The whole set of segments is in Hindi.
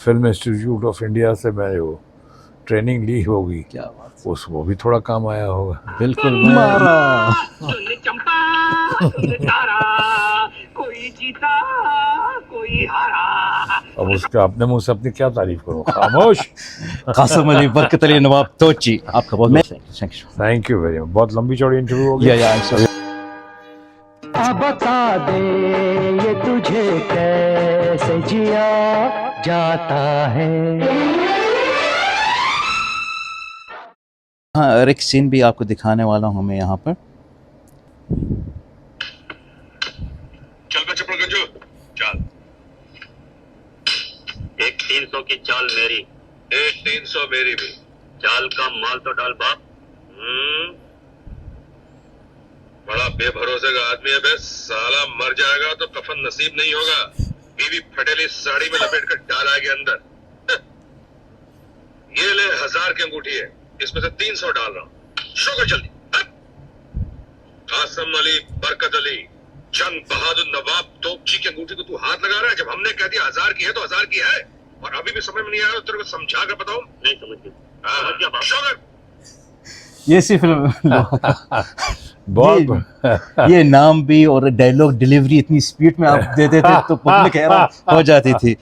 फिल्म इंस्टीट्यूट ऑफ इंडिया से मैं वो ट्रेनिंग ली होगी, क्या बात है। वो भी थोड़ा काम आया होगा। बिल्कुल मारा। सुन चंपा सुन तारा, कोई जीता कोई हारा। अब उसके अपने मुंह से अपनी क्या तारीफ करूं, खामोश। कासिम अली, बरकत अली, नवाब तोची, आपका बहुत बहुत thank you. Thank you very much. बहुत लंबी चौड़ी इंटरव्यू हो गई। या अब बता दे ये तुझे कैसे जिया जाता है। हाँ, और एक सीन भी आपको दिखाने वाला हूँ मैं यहाँ पर। चल बे चपड़ गंजू, चल। एक 300 की चाल मेरी, एक 300 मेरी भी। चाल का माल तो डाल बाप। बड़ा बेभरोसे का आदमी है बे, साला मर जाएगा तो कफन नसीब नहीं होगा। बीवी फटेली साड़ी में लपेट कर डालेगी अंदर। ये ले 1000 की अंगूठी है, इसमें से 300 डाल रहा हूँ। शुरू कर जल्दी। कासिम अली, बरकत अली, जंग बहादुर, नवाब तोपची की अंगूठी को तू हाथ लगा रहा है। जब हमने कह दिया 1000 की है तो 1000 की है, और अभी भी समझ में नहीं आया तो तेरे को समझा कर बताऊं। नहीं समझ गया। शुरू कर। ये सी फिल्म बहुत ये नाम भी और डायलॉग डिलीवरी इतनी स्पीड में आप देते थे तो पब्लिक हैरान हो जाती थी।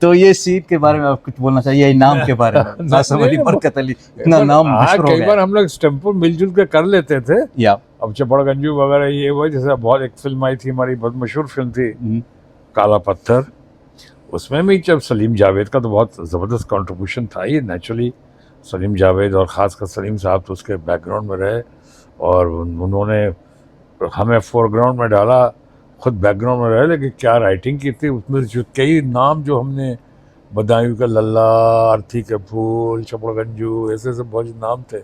तो ये सीन के बारे में आप कुछ बोलना चाहिए, ये नाम के बारे में। कासिम अली, बरकत अली, इतना नाम मशहूर हो कई बार गया। हम लोग स्टेम्पो मिलजुल के कर लेते थे। या अब चपड़ गंजू वगैरह ये वो, जैसे बहुत एक फिल्म आई थी हमारी, बहुत मशहूर फिल्म थी काला पत्थर। उसमें भी जब सलीम जावेद का तो बहुत ज़बरदस्त कंट्रीब्यूशन था ही नेचुरली। सलीम जावेद और ख़ासकर सलीम साहब तो उसके बैकग्राउंड में रहे, और उन्होंने हमें फोरग्राउंड में डाला, खुद बैकग्राउंड में रहे। लेकिन क्या राइटिंग की थी उसमें, जो कई नाम जो हमने, बदायूं का लल्ला, अर्थी के फूल, चपड़ गंजू, ऐसे ऐसे बहुत नाम थे।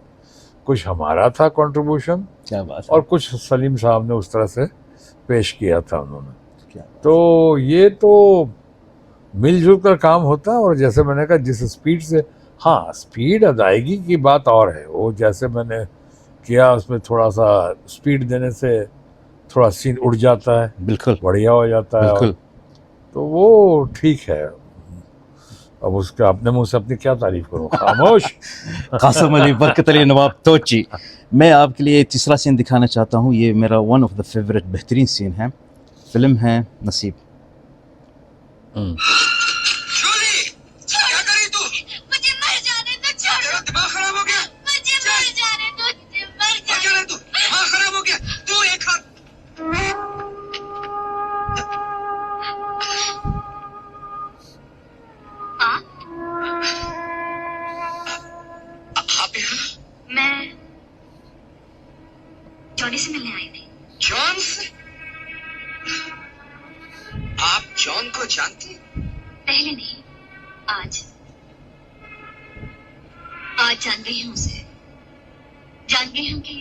कुछ हमारा था कंट्रीब्यूशन, क्या बात है। और कुछ सलीम साहब ने उस तरह से पेश किया था उन्होंने। क्या तो ये तो मिलजुल कर काम होता है। और जैसे मैंने कहा, जिस स्पीड से, हाँ स्पीड अदायगी की बात और है, वो जैसे मैंने किया उसमें थोड़ा सा स्पीड देने से थोड़ा सीन उड़ जाता है, बिल्कुल बढ़िया हो जाता है। बिल्कुल। तो वो ठीक है। अब उसके अपने मुंह से अपनी क्या तारीफ करूं, खामोश। कासिम अली, बरकत अली, नवाब तोची। मैं आपके लिए तीसरा सीन दिखाना चाहता हूँ। ये मेरा वन ऑफ द फेवरेट बेहतरीन सीन है। फिल्म है नसीब। जूली, क्या करी तू? मुझे मर जाने दो, छोड़ो। तेरा दिमाग खराब हो गया? मुझे मर जाने दो, मुझे मर क्या जाने रहा तू? दिमाग खराब हो गया? तू एक हाथ। आप यहाँ? मैं जॉनी से मिलने आई थी। जॉन से? आप जॉन को जानती? पहले नहीं, आज जान गई हूँ उसे। जान गई हूँ कि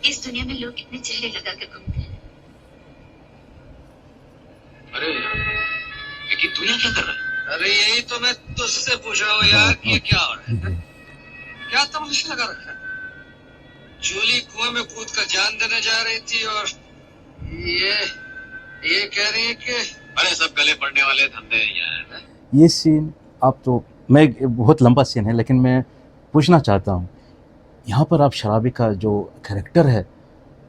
इस दुनिया में लोग कितने चेहरे लगा कर घूमते हैं। अरे लेकिन तू यहाँ क्या कर रहा है? अरे यही तो मैं तुझसे पूछ रहा हूँ यार, ये क्या हो रहा है? क्या तमाशा लगा रखा है? जूली कुएं में कूद कर जान देने जा रही थी, और ये कह रही है कि अरे सब गले पड़ने वाले धंधे हैं यार। ये सीन आप तो, मैं बहुत लंबा सीन है लेकिन मैं पूछना चाहता हूँ, यहाँ पर आप शराबी का जो कैरेक्टर है,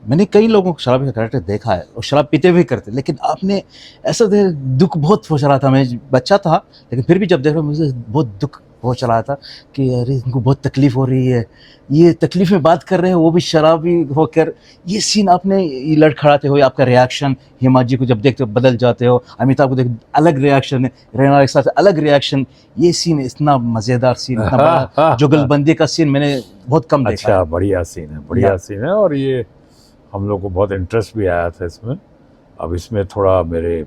मैंने कई लोगों को शराबी का कैरेक्टर देखा है और शराब पीते हुए करते, लेकिन आपने ऐसा दुख बहुत पहुँच रहा था। मैं बच्चा था लेकिन फिर भी जब देख रहा मुझे बहुत दुख पहुँच रहा था कि अरे इनको बहुत तकलीफ़ हो रही है, ये तकलीफ़ में बात कर रहे हैं वो भी शराबी होकर। ये सीन आपने, ये लड़खड़ाते हुए आपका रिएक्शन, हेमा जी को जब देखते हो बदल जाते हो, अमिताभ को देख अलग रिएक्शन है, रैना के साथ अलग रिएक्शन। ये सीन इतना मज़ेदार सीन, इतना बड़ा जुगलबंदी का सीन मैंने बहुत कम देखा। अच्छा, बढ़िया सीन है, बढ़िया सीन है। और ये हम लोग को बहुत इंटरेस्ट भी आया था इसमें। अब इसमें थोड़ा मेरे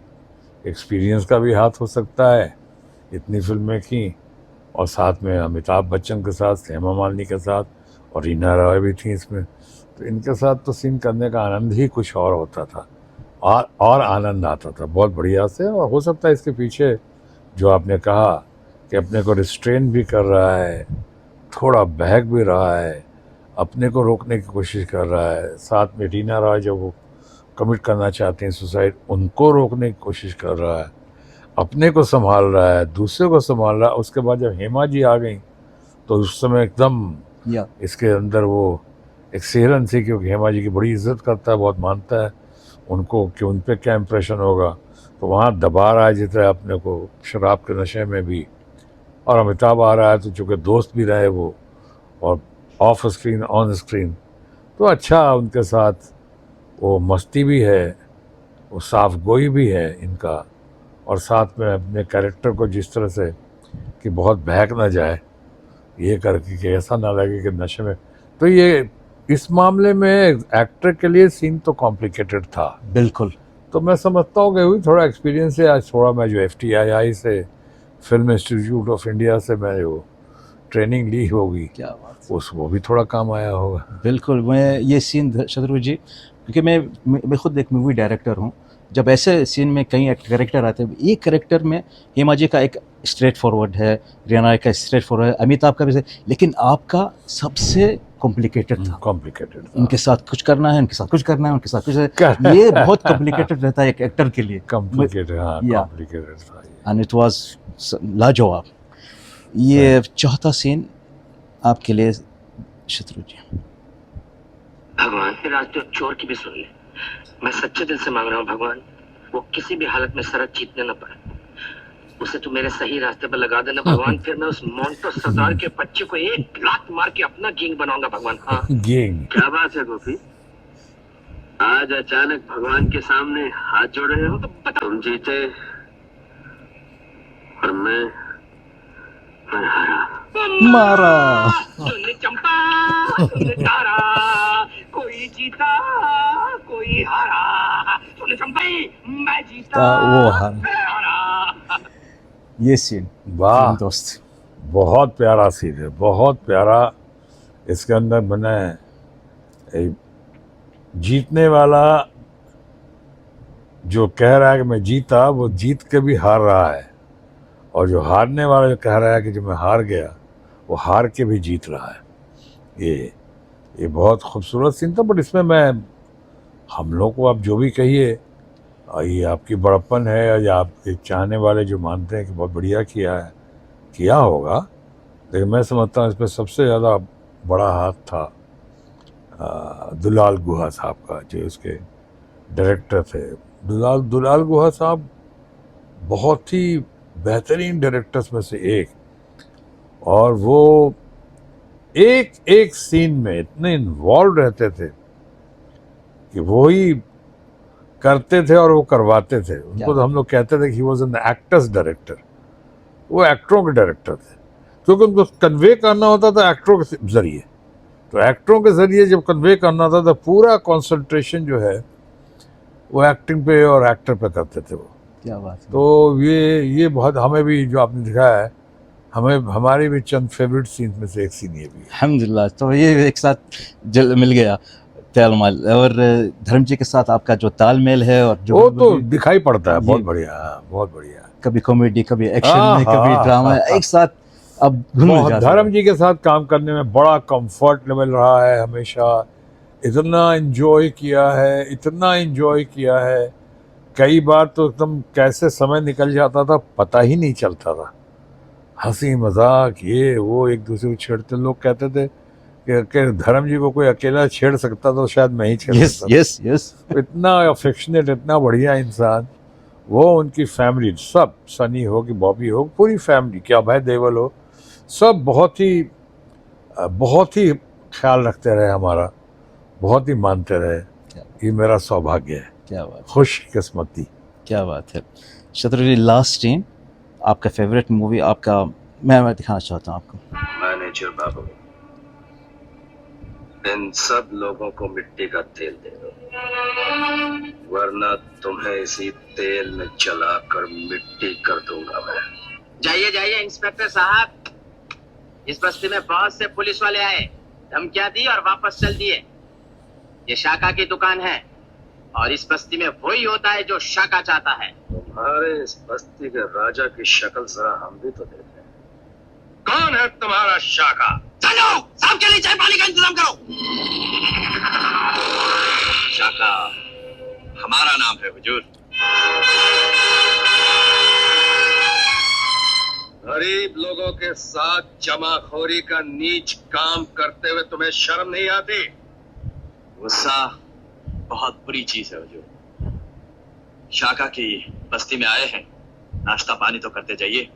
एक्सपीरियंस का भी हाथ हो सकता है, इतनी फिल्में की, और साथ में अमिताभ बच्चन के साथ, हेमा मालिनी के साथ, और रीना रॉय भी थी इसमें। तो इनके साथ तो सीन करने का आनंद ही कुछ और होता था, और आनंद आता था बहुत बढ़िया से। और हो सकता है इसके पीछे जो आपने कहा कि अपने को रिस्ट्रेन भी कर रहा है, थोड़ा बहक भी रहा है, अपने को रोकने की कोशिश कर रहा है, साथ में रीना रॉय जो वो कमिट करना चाहते हैं सुसाइड, उनको रोकने की कोशिश कर रहा है, अपने को संभाल रहा है, दूसरे को संभाल रहा है। उसके बाद जब हेमा जी आ गई तो उस समय एकदम या इसके अंदर वो एक सेरन थी, क्योंकि हेमा जी की बड़ी इज्जत करता है, बहुत मानता है उनको कि उन पे क्या इम्प्रेशन होगा। तो वहाँ दबा रहा है जितना अपने को शराब के नशे में भी, और अमिताभ आ रहा है तो चूँकि दोस्त भी रहे वो, और ऑफ स्क्रीन ऑन स्क्रीन तो अच्छा उनके साथ वो मस्ती भी है, वो साफ गोई भी है इनका, और साथ में अपने कैरेक्टर को जिस तरह से कि बहुत बहक ना जाए ये करके कि ऐसा ना लगे कि नशे में। तो ये इस मामले में एक्टर के लिए सीन तो कॉम्प्लिकेटेड था। बिल्कुल। तो मैं समझता हूँ कि हुई थोड़ा एक्सपीरियंस है आज, थोड़ा मैं जो FTII से फिल्म इंस्टीट्यूट ऑफ इंडिया से मैं जो ट्रेनिंग ली होगी, क्या बात, वो भी थोड़ा काम आया होगा। बिल्कुल। मैं ये सीन शत्रुघ्न जी, क्योंकि मैं खुद एक मूवी डायरेक्टर हूँ, जब ऐसे सीन में कई कैरेक्टर आते हैं, एक कैरेक्टर में हेमा जी का एक स्ट्रेट फॉरवर्ड है, रियाना का स्ट्रेट फॉरवर्ड है, अमिताभ का भी है, लेकिन आपका सबसे कॉम्प्लिकेटेड था। कॉम्प्लिकेटेड उनके साथ कुछ करना है, उनके साथ कुछ करना है, उनके साथ कुछ ये बहुत कॉम्प्लिकेटेड रहता है एक एक्टर के लिए। कॉम्प्लिकेटेड, हाँ या। कॉम्प्लिकेटेड था ये। एंड इट वाज लाजवाब। ये चौथा सीन आपके लिए शत्रु जी। भगवान फिर आज तो चोर की भी सुन ले। मैं सच्चे दिल से मांग रहा हूँ भगवान, वो किसी भी हालत में शरत जीतने न पाए। उसे तू मेरे सही रास्ते पर लगा देना भगवान, फिर मैं उस मोंटो सरदार के बच्चे को एक लात मार के अपना गैंग बनाऊंगा भगवान। हाँ गैंग। क्या बात है गोपी, आज अचानक भगवान के सामने हाथ जोड़ रहे हो? तो बता। तुम जीते और मैं हारा। मारा। तूने चंपा, तूने तारा, कोई जीता कोई हारा। तूने चंपा, मैं जीता वो हारा। मैं हारा। ये सीन वाह, दोस्त, बहुत प्यारा सीन है, बहुत प्यारा। इसके अंदर मैंने एक जीतने वाला जो कह रहा है कि मैं जीता, वो जीत के भी हार रहा है, और जो हारने वाला जो कह रहा है कि जो मैं हार गया, वो हार के भी जीत रहा है। ये बहुत खूबसूरत सीन था। बट इसमें मैं, हम लोग को आप जो भी कहिए, ये आपकी बड़प्पन है या आपके चाहने वाले जो मानते हैं कि बहुत बढ़िया किया होगा, लेकिन मैं समझता हूँ इसमें सबसे ज़्यादा बड़ा हाथ था दुलाल गुहा साहब का, जो इसके डायरेक्टर थे। दुलाल गुहा साहब बहुत ही बेहतरीन डायरेक्टर्स में से एक, और वो एक एक सीन में इतने इन्वॉल्व रहते थे कि वो ही करते थे और वो करवाते थे। उनको तो हम लोग कहते थे कि he was an actors director. वो एक्टरों के डायरेक्टर थे, क्योंकि उनको कन्वे करना होता था एक्टरों के जरिए। तो एक्टरों के जरिए जब कन्वे करना था तो पूरा कंसंट्रेशन जो है वो एक्टिंग पे और एक्टर पे करते थे वो। क्या बात है। तो ये बहुत, हमें भी जो आपने दिखाया है, हमारे भी चंद फेवरेट सीन में से एक सीन ये भी है। अल्हम्दुलिल्लाह। तो ये एक साथ जल मिल गया तालमेल, और धर्म जी के साथ आपका जो तालमेल है, और जो वो तो दिखाई पड़ता है। बहुत ये- बढ़िया, बहुत बढ़िया। कभी कॉमेडी, कभी एक्शन में, हाँ, कभी हाँ, ड्रामा, हाँ, एक साथ अब घुल मिल बहुत, जाता है। धर्म जी के साथ काम करने में बड़ा कंफर्ट मिल रहा है हमेशा। इतना एंजॉय किया है, इतना एंजॉय किया है, कई बार तो एकदम कैसे समय निकल जाता था पता ही नहीं चलता था। हंसी मजाक ये वो एक दूसरे को छेड़ते। लोग कहते थे कि धर्म जी को कोई अकेला छेड़ सकता तो शायद मैं ही छेड़ यस सकता। Yes yes. इतना अफेक्शनेट, इतना बढ़िया इंसान। वो उनकी फैमिली सब, सनी हो कि बॉबी हो, पूरी फैमिली, क्या अभय देओल हो, सब बहुत ही ख्याल रखते रहे हमारा, बहुत ही मानते रहे। ये मेरा सौभाग्य है, क्या बात, खुशकिस्मती। क्या बात है। शत्रु जी, लास्ट सीन आपका फेवरेट मूवी, आपका मैं दिखाना चाहता हूँ आपको। मैनेजर बाबू, इन सब लोगों को मिट्टी का तेल दे दो, वरना तुम्हें इसी तेल में जलाकर मिट्टी कर दूंगा मैं। जाइए जाइए इंस्पेक्टर साहब, इस बस्ती में बहुत से पुलिस वाले आए, धमकियां दी और वापस चल दिए। ये शाका की दुकान है और इस बस्ती में वही होता है जो शाका चाहता है। तुम्हारे इस बस्ती के राजा की शक्ल जरा हम भी तो देखें। कौन है तुम्हारा शाका? चलो सबके लिए चाय पानी का इंतजाम करो। शाका हमारा नाम है हुजूर। गरीब लोगों के साथ जमाखोरी का नीच काम करते हुए तुम्हें शर्म नहीं आती? गुस्सा बहुत बुरी चीज है हुजूर। शाका की बस्ती में आए हैं, नाश्ता पानी तो करते जाइए।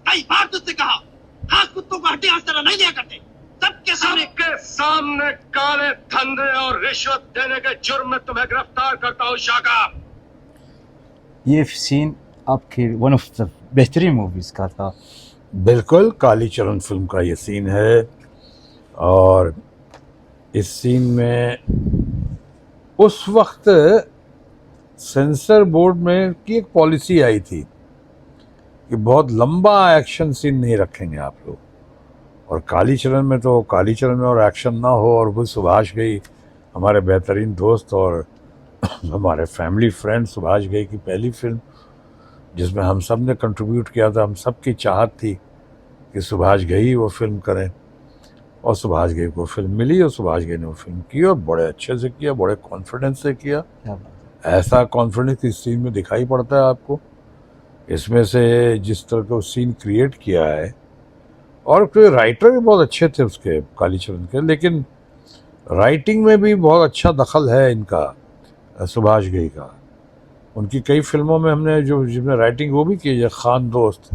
कई बार तुझसे कहा, हाँ कुत्तों को हड्डी हाथ तरह नहीं दिया करते। सबके सामने सबके सामने काले धंधे और रिश्वत देने के जुर्म में तुम्हें गिरफ्तार करता हूँ शाका। ये सीन आपकी वन ऑफ द बेहतरीन मूवीज़ का था। बिल्कुल कालीचरण फिल्म का ये सीन है। और इस सीन में उस वक्त सेंसर बोर्ड में की एक पॉलिसी आई थी कि बहुत लंबा एक्शन सीन नहीं रखेंगे आप लोग। और कालीचरण में तो कालीचरण में और एक्शन ना हो। और वो सुभाष घई हमारे बेहतरीन दोस्त और हमारे फैमिली फ्रेंड सुभाष घई की पहली फिल्म जिसमें हम सब ने कंट्रीब्यूट किया था। हम सब की चाहत थी कि सुभाष घई वो फिल्म करें और सुभाष घई को फिल्म मिली और सुभाष घई ने वो फिल्म की और बड़े अच्छे से किया, बड़े कॉन्फिडेंस से किया। क्या बात है। ऐसा कॉन्फिडेंस इस सीन में दिखाई पड़ता है आपको। इसमें से जिस तरह का सीन क्रिएट किया है और कोई राइटर भी बहुत अच्छे थे उसके कालीचरण के, लेकिन राइटिंग में भी बहुत अच्छा दखल है इनका सुभाष घई का। उनकी कई फिल्मों में हमने जो जिसमें राइटिंग वो भी की है, खान दोस्त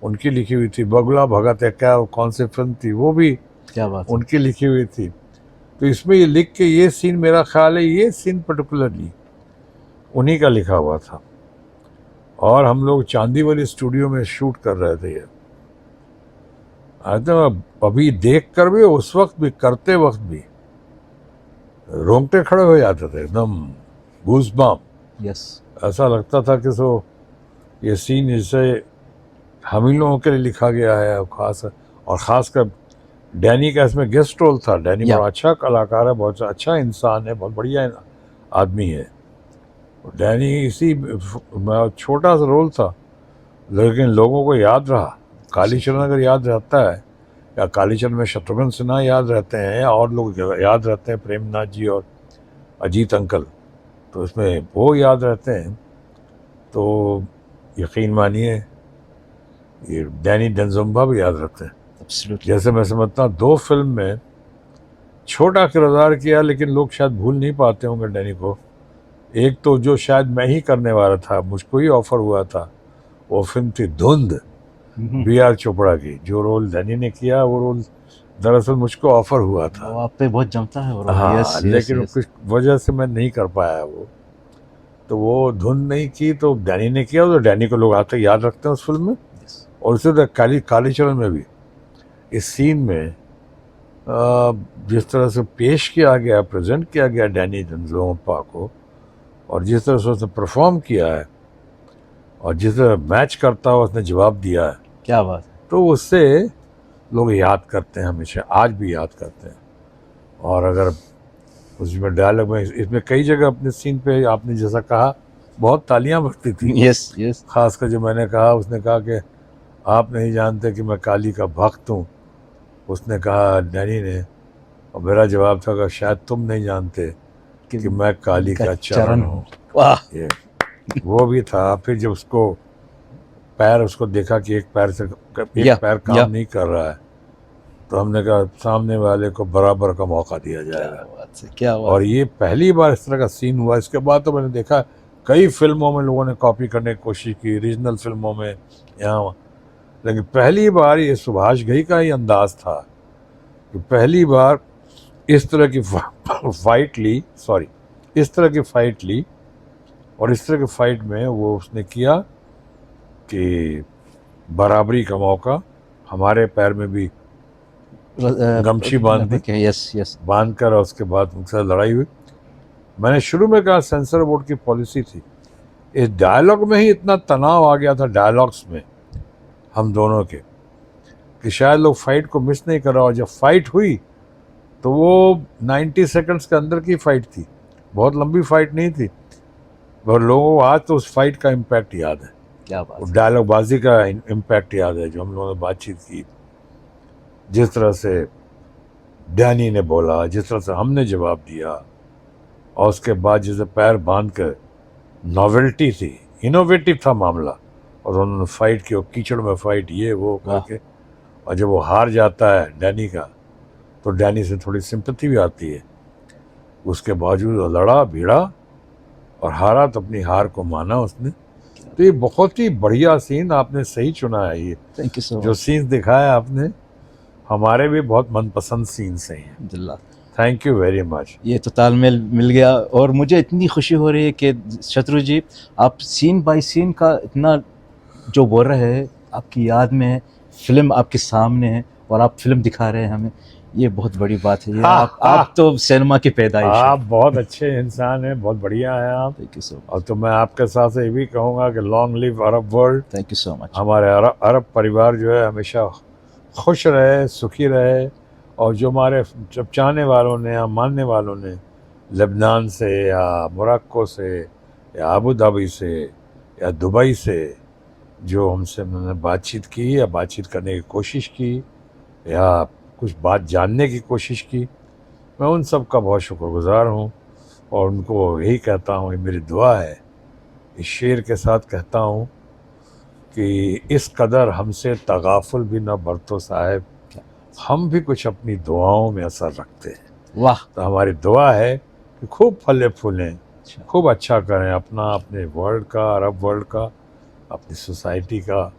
उनकी लिखी हुई थी, बगुला भगत है क्या कौन सी फिल्म थी वो भी क्या बात है। उनकी लिखी हुई थी। तो इसमें ये लिख के ये सीन मेरा ख्याल है ये सीन पर्टिकुलरली उन्हीं का लिखा हुआ था। और हम लोग चांदी वाली स्टूडियो में शूट कर रहे थे ये। अभी देख कर भी उस वक्त भी करते वक्त भी रोंगटे खड़े हो जाते थे, एकदम गूज़बम्प। यस। ऐसा लगता था कि सो ये सीन जिसे हम ही लोगों के लिए लिखा गया है। और ख़ासकर डैनी का इसमें गेस्ट रोल था। डैनी या। बड़ा अच्छा कलाकार है, बहुत अच्छा इंसान है, बहुत बढ़िया आदमी है। डैनी इसी छोटा सा रोल था लेकिन लोगों को याद रहा। कालीचरण अगर याद रहता है या कालीचरण में शत्रुघ्न सिन्हा याद रहते हैं या और लोग याद रहते हैं, प्रेमनाथ जी और अजीत अंकल, तो इसमें वो याद रहते हैं। तो यकीन मानिए ये डैनी डेंजोम्बा भी याद रखते हैं। जैसे मैं समझता हूँ 2 फिल्म में छोटा किरदार किया लेकिन लोग शायद भूल नहीं पाते होंगे डैनी को। एक तो जो शायद मैं ही करने वाला था, मुझको ही ऑफर हुआ था, वो फिल्म थी धुंध, बी.आर. चोपड़ा की। जो रोल डैनी ने किया वो रोल दरअसल मुझको ऑफर हुआ था। वो आप पे बहुत जमता है। और हाँ, यस, लेकिन यस। कुछ वजह से मैं नहीं कर पाया वो। तो वो धुंध नहीं की तो डैनी ने किया। तो डैनी को लोग आते याद रखते हैं उस फिल्म में। और उसी तरह कालीचरण में भी इस सीन में जिस तरह से पेश किया गया, प्रेजेंट किया गया डैनी डेंजोम्बा को, और जिस तरह से उसने परफॉर्म किया है और जिस तरह मैच करता हुआ उसने जवाब दिया है, क्या बात है। तो उससे लोग याद करते हैं, हमेशा आज भी याद करते हैं। और अगर उसमें डायलॉग में इसमें कई जगह अपने सीन पे आपने जैसा कहा बहुत तालियां बजती थी। Yes, yes. खासकर जो मैंने कहा, उसने कहा कि आप नहीं जानते कि मैं काली का भक्त हूँ। उसने कहा डैनी ने, और मेरा जवाब था कि शायद तुम नहीं जानते कि मैं काली का चरण हूँ। वाह। ये वो भी था। फिर जब उसको पैर उसको देखा कि एक पैर काम नहीं कर रहा है, तो हमने कहा सामने वाले को बराबर का मौका दिया जाएगा। क्या और ये पहली बार इस तरह का सीन हुआ। इसके बाद तो मैंने देखा कई फिल्मों में लोगों ने कॉपी करने की कोशिश की, रीजनल फिल्मों में यहाँ, लेकिन पहली बार ये सुभाष घई का ही अंदाज था कि पहली बार इस तरह की फाइट ली और इस तरह की फाइट में वो उसने किया कि बराबरी का मौका, हमारे पैर में भी गमछी बांध दी। Yes, yes. बांध कर और उसके बाद उनसे लड़ाई हुई। मैंने शुरू में कहा सेंसर बोर्ड की पॉलिसी थी। इस डायलॉग में ही इतना तनाव आ गया था डायलॉग्स में हम दोनों के कि शायद लोग फाइट को मिस नहीं कर रहा। और जब फाइट हुई तो वो 90 सेकंड्स के अंदर की फाइट थी, बहुत लंबी फाइट नहीं थी। और लोगों को आज तो उस फाइट का इम्पैक्ट याद है। क्या बात है। डायलॉग बाजी का इम्पैक्ट याद है जो हम लोगों ने बातचीत की, जिस तरह से डैनी ने बोला, जिस तरह से हमने जवाब दिया, और उसके बाद जैसे पैर बांध कर, नॉवेल्टी थी, इनोवेटिव था मामला, और उन्होंने फाइट की, और कीचड़ में फाइट, ये वो करके, और जब वो हार जाता है डैनी का, तो डैनी से थोड़ी सिंपैथी भी आती है। उसके बावजूद वो लड़ा भिड़ा और हारा, तो अपनी हार को माना उसने। तो ये बहुत ही बढ़िया सीन आपने सही चुना है। ये थैंक यू सो जो मच। सीन्स दिखाया आपने, हमारे भी बहुत मनपसंद सीन्स हैं। अल्हम्दुलिल्लाह, थैंक यू वेरी मच। ये तो तालमेल मिल गया, और मुझे इतनी खुशी हो रही है कि शत्रु जी, आप सीन बाय सीन का इतना जो बोल रहे हैं, आपकी याद में है, फिल्म आपके सामने है और आप फिल्म दिखा रहे हैं हमें, ये बहुत बड़ी बात है। ये आप तो सिनेमा की पैदाइश है। आप बहुत अच्छे इंसान हैं, बहुत बढ़िया हैं आप। Thank you so much. और तो मैं आपके साथ ये भी कहूँगा कि long live Arab world. Thank you so much. हमारे अरब परिवार जो है हमेशा खुश रहे, सुखी रहे, और जो हमारे जब चाहने वालों ने या मानने वालों ने लेबनान से या मोरक्को से या अबू धाबी से या दुबई से जो हमसे मैंने बातचीत की या बातचीत करने की कोशिश की या कुछ बात जानने की कोशिश की, मैं उन सब का बहुत शुक्रगुजार हूँ, और उनको यही कहता हूँ, ये मेरी दुआ है, इस शेर के साथ कहता हूँ कि इस कदर हमसे तगाफुल भी न बरतो साहब, हम भी कुछ अपनी दुआओं में असर रखते हैं। वाह। तो हमारी दुआ है कि खूब फले फूलें, खूब अच्छा करें अपना, अपने वर्ल्ड का, अरब वर्ल्ड का, अपनी सोसाइटी का,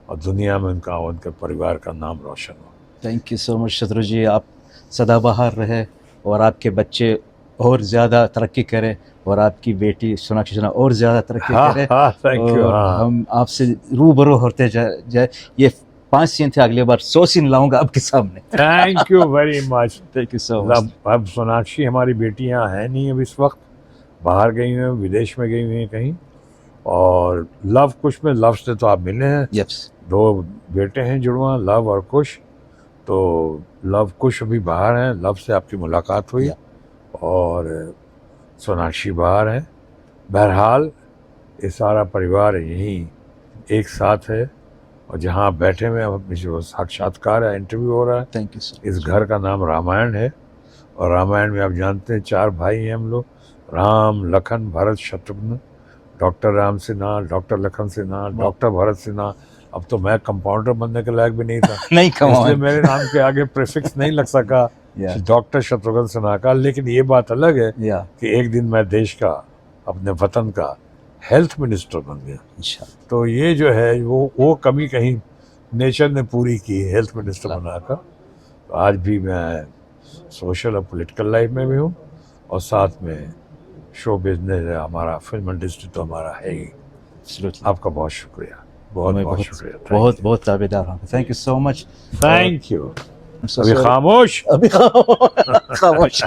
और दुनिया में उनका, उनके परिवार का नाम रोशन हो। थैंक यू सो मच शत्रु जी, आप सदाबहार रहे और आपके बच्चे और ज़्यादा तरक्की करें, और आपकी बेटी सोनाक्षी सिन्हा और ज़्यादा तरक्की करे। Thank you. और हम आपसे रूबरू होते जाए। ये 5 सीन थे, अगली बार 100 सीन लाऊंगा आपके सामने। Thank you very much. Thank you so much. अब सोनाक्षी हमारी बेटियां हैं नहीं अब इस वक्त, बाहर गई हुई हैं, विदेश में गई हुई हैं कहीं, और लव कुश में, लव से तो आप मिले हैं। यस। 2 बेटे हैं जुड़वा, लव और कुश। तो लव कुश अभी बाहर हैं, लव से आपकी मुलाकात हुई, और सोनाक्षी बाहर है। बहरहाल ये सारा परिवार यहीं एक साथ है, और जहाँ आप बैठे हुए हैं, जो साक्षात्कार है, इंटरव्यू हो रहा है, थैंक यू सो इस घर का नाम रामायण है। और रामायण में आप जानते हैं 4 भाई हैं हम लोग, Ram, Lakhan, Bharat, Shatrughan. Doctor Ram Sinha, doctor Lakhan Sinha, doctor Bharat Sinha. अब तो मैं कंपाउंडर बनने के लायक भी नहीं था नहीं, इसलिए मेरे नाम के आगे प्रीफिक्स नहीं लग सका डॉक्टर शत्रुघ्न सिन्हा का। लेकिन ये बात अलग है कि एक दिन मैं देश का, अपने वतन का हेल्थ मिनिस्टर बन गया। तो ये जो है वो कमी कहीं नेचर ने पूरी की, हेल्थ मिनिस्टर बनाकर। तो आज भी मैं सोशल और पॉलिटिकल लाइफ में भी हूँ, और साथ में शो बिजनेस है हमारा, फिल्म इंडस्ट्री तो हमारा है ही। आपका बहुत शुक्रिया, बहुत बहुत शुक्रिया, बहुत बहुत ताबेदार हूँ। Thank you so much. Thank you. अभी खामोश। अभी खामोश।